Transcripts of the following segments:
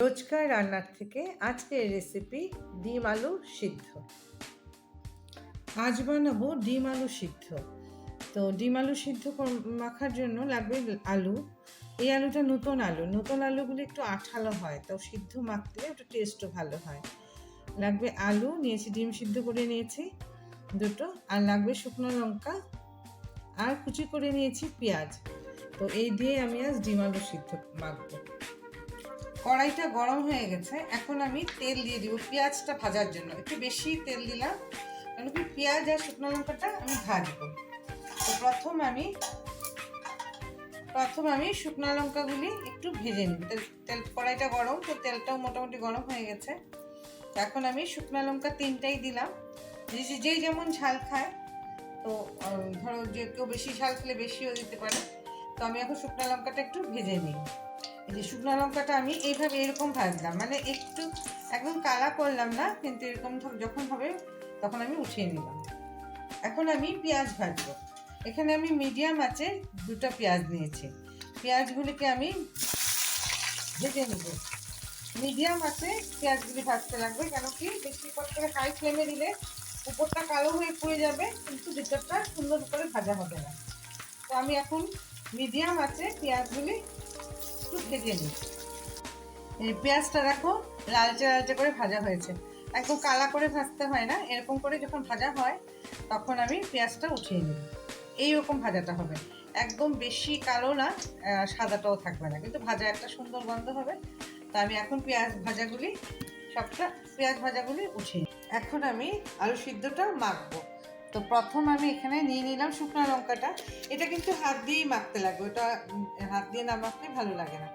রোজকার রান্নার থেকে আজকের রেসিপি ডিম আলু সিদ্ধ। আজ বানাবো ডিম আলু সিদ্ধ। তো ডিম আলু সিদ্ধ মাখার জন্য লাগবে আলু। এই আলুটা নতুন আলুগুলো একটু আঠালো হয়, তো সিদ্ধ মাখতে একটু টেস্টও ভালো হয়। লাগবে আলু নিয়েছি, ডিম সিদ্ধ করে নিয়েছি দুটো, আর লাগবে শুকনো লঙ্কা, আর কুচি করে নিয়েছি পেঁয়াজ। তো এই দিয়ে আমি আজ ডিম আলু সিদ্ধ মাখবো। কড়াইটা গরম হয়ে গেছে, এখন আমি তেল দিয়ে দিব পেঁয়াজটা ভাজার জন্য। একটু বেশি তেল দিলাম, কেন কি পেঁয়াজ আর শুকনো লঙ্কাটা আমি ভাজবো। তো প্রথম আমি শুকনো লঙ্কাগুলি একটু ভেজে নিব। তেল কড়াইটা গরম, তো তেলটাও মোটামুটি গরম হয়ে গেছে। এখন আমি শুকনো লঙ্কা 3টাই দিলাম। যে যেমন ঝাল খায়, তো ধরো যে কেউ বেশি ঝাল খেলে বেশিও দিতে পারে। তো আমি এখন শুকনো লঙ্কাটা একটু ভেজে নিই। এই যে শুকনো লঙ্কাটা আমি এইভাবে এরকম ভাজলাম, মানে একটু একদম কালা করলাম না, কিন্তু এরকম যখন হবে তখন আমি উঠিয়ে নিলাম। এখন আমি পেঁয়াজ ভাজবো। এখানে আমি মিডিয়াম আঁচে 2টা পেঁয়াজ নিয়েছি। পেঁয়াজগুলিকে আমি ভেজে নেব। মিডিয়াম আঁচে পেঁয়াজগুলি ভাজতে লাগবে, কেন কি বেশি করে হাই ফ্লেমে দিলে উপরটা কালো হয়ে পড়ে যাবে, কিন্তু ভিতরটা সুন্দর করে ভাজা হবে না। তো আমি এখন মিডিয়াম আঁচে পেঁয়াজগুলি একটু ভেজে নিই। এই পেঁয়াজটা দেখো লালচে লালচে করে ভাজা হয়েছে। একদম কালা করে ভাজতে হয় না, এরকম করে যখন ভাজা হয় তখন আমি পেঁয়াজটা উঠিয়ে নিই। এইরকম ভাজাটা হবে, একদম বেশি কালো না, সাদাটাও থাকবে না, কিন্তু ভাজা একটা সুন্দর গন্ধ হবে। তা আমি এখন পেঁয়াজ ভাজাগুলি উঠিয়ে নিই। এখন আমি আলু সিদ্ধটা মাখবো। তো প্রথম আমি এখানে নিয়ে নিলাম শুকনো লঙ্কাটা। এটা কিন্তু হাত দিয়েই মাখতে লাগবে, ওটা হাত দিয়ে না মাখলে ভালো লাগে না।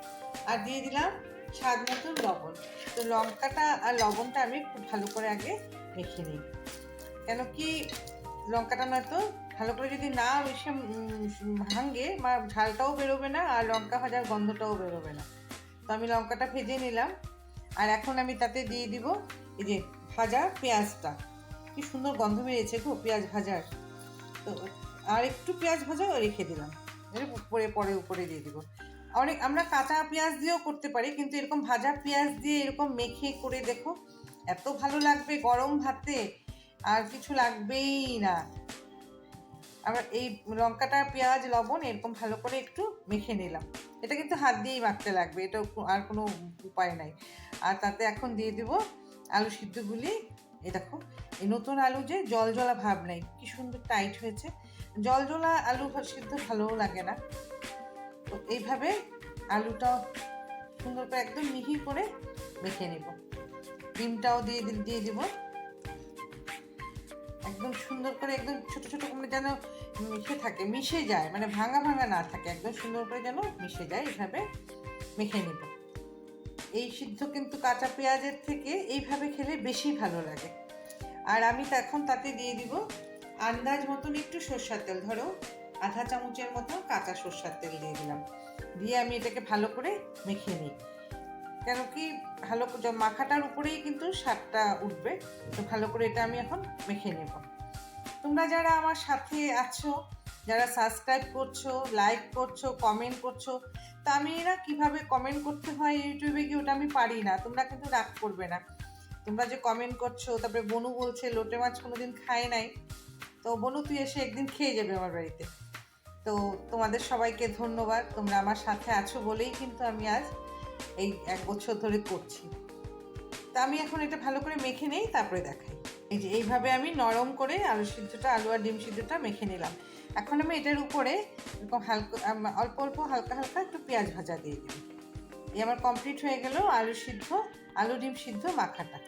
আর দিয়ে দিলাম স্বাদ মতন লবণ। তো লঙ্কাটা আর লবণটা আমি খুব ভালো করে আগে মেখে নিই, কেন কি লঙ্কাটা নয়তো ভালো করে যদি না মিশে ভাঙে, ঝালটাও বেরোবে না আর লঙ্কা ভাজার গন্ধটাও বেরোবে না। তো আমি লঙ্কাটা ভেজে নিলাম, আর এখন আমি তাতে দিয়ে দিব এই যে ভাজা পেঁয়াজটা। কি সুন্দর গন্ধ বেরিয়েছে গো পেঁয়াজ ভাজার। তো আর একটু পেঁয়াজ ভাজা রেখে দিলাম, উপরে দিয়ে দিব। আমরা কাঁচা পেঁয়াজ দিয়েও করতে পারি, কিন্তু এরকম ভাজা পেঁয়াজ দিয়ে এরকম মেখে করে দেখো, এত ভালো লাগবে গরম ভাতে, আর কিছু লাগবেই না। আবার এই লঙ্কাটা পেঁয়াজ লবণ এরকম ভালো করে একটু মেখে নিলাম। এটা কিন্তু হাত দিয়েই মাখতে লাগবে, এটা আর কোনো উপায় নাই। আর তাতে এখন দিয়ে দেব আলু সিদ্ধগুলি। এই দেখো, এই নতুন আলু যে জলজলা ভাব নেই, কি সুন্দর টাইট হয়েছে। জলজলা আলু সিদ্ধ ভালোও লাগে না। তো এইভাবে আলুটা সুন্দর করে একদম মিহি করে মেখে নেব। ডিমটাও দিয়ে দিব একদম সুন্দর করে, একদম ছোট ছোট করে যেন মিশে যায়, মানে ভাঙা ভাঙা না থাকে, একদম সুন্দর করে যেন মিশে যায়। এইভাবে মেখে নেব। এই সিদ্ধ কিন্তু কাঁচা পেঁয়াজের থেকে এইভাবে খেলে বেশি ভালো লাগে। আর আমি এখন তাতে দিয়ে দিব আন্দাজ মতন একটু সরষের তেল, ধরো আধা চামচের মতো কাঁচা সরষের তেল দিয়ে দিলাম। দিয়ে আমি এটাকে ভালো করে মেখে নিই, কেন কি ভালো মাখাটার উপরেই কিন্তু স্বাদটা উঠবে। তো ভালো করে এটা আমি এখন মেখে নেব। তোমরা যারা আমার সাথে আছো, যারা সাবস্ক্রাইব করছো, লাইক করছো, কমেন্ট করছো, তা আমি এরা কীভাবে কমেন্ট করতে হয় ইউটিউবে গিয়ে ওটা আমি পারি না। তোমরা কিন্তু রাগ করবে না। তোমরা যে কমেন্ট করছো, তারপরে বনু বলছে লোটে মাছ কোনোদিন খায় নাই, তো বনু তুই এসে একদিন খেয়ে যাবে আমার বাড়িতে। তো তোমাদের সবাইকে ধন্যবাদ, তোমরা আমার সাথে আছো বলেই কিন্তু আমি আজ এই 1 বছর ধরে করছি। তা আমি এখন এটা ভালো করে মেখে নেই, তারপরে দেখাই। এই যে এইভাবে আমি নরম করে আলু আর ডিম সিদ্ধটা মেখে নিলাম। এখন আমি এটার উপরে এরকম অল্প অল্প হালকা হালকা একটু পেঁয়াজ ভাজা দিয়ে দিই। এই আমার কমপ্লিট হয়ে গেল আলু ডিম সিদ্ধ মাখাটা।